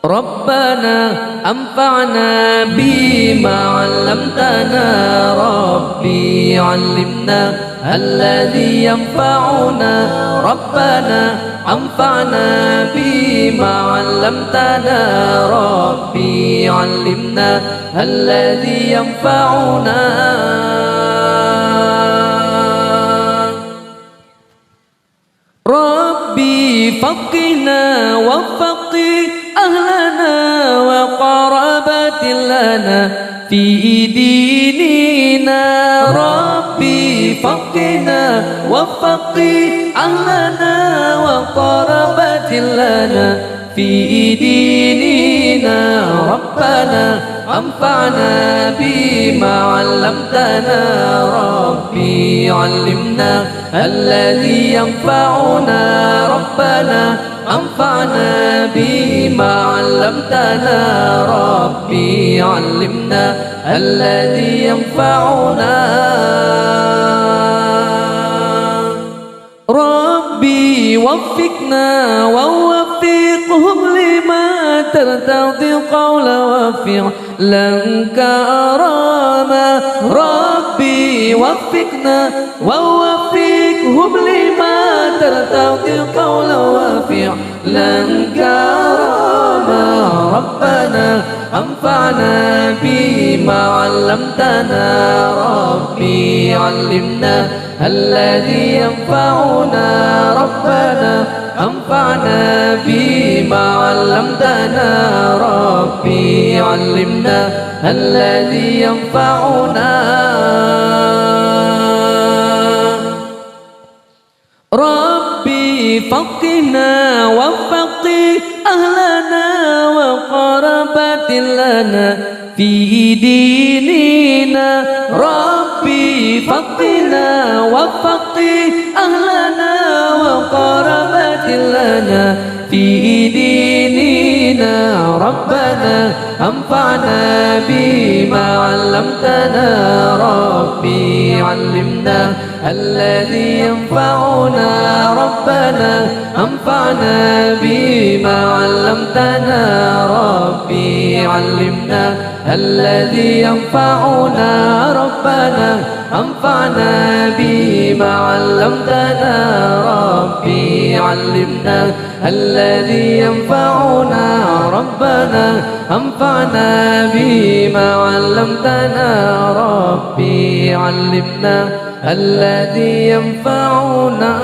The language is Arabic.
ربنا أنفعنا بما علمتنا ربي علمنا الذي ينفعنا ربنا أنفعنا بما علمتنا ربي علمنا الذي ينفعنا ربي فقنا وفقه أهلنا وقرابات لنا في ديننا ربي فقنا وفقه أهلنا وقرابات لنا في ديننا ربنا أنفعنا بما علمتنا ربي علمنا الذي ينفعنا ربنا أنفعنا بما علمتنا ربي علمنا الذي ينفعنا ربي وفقنا ووفقهم لما ترتضي القول وفعلا كرما ربي وفقنا ووفقهم لما ترتضي القول وفعلا كرما ربنا أنفعنا بما علمتنا ربي علمنا الذي ينفعنا ربنا أنفعنا بما علمتنا ربي علمنا الذي ينفعنا ربي فقنا وفقه أهلنا وقرابات لنا في ديننا ربي فقنا وفقه أهلنا وقرابات لنا في ديننا ربنا أنفعنا بما علمتنا ربي علمنا الذي ينفعنا ربنا أنفعنا بما علمتنا ربي علمنا الذي ينفعنا ربنا أنفعنا بما علمتنا ربي علمنا الذي ينفعنا ربنا أنفعنا بما علمتنا ربي علمنا الذي ينفعنا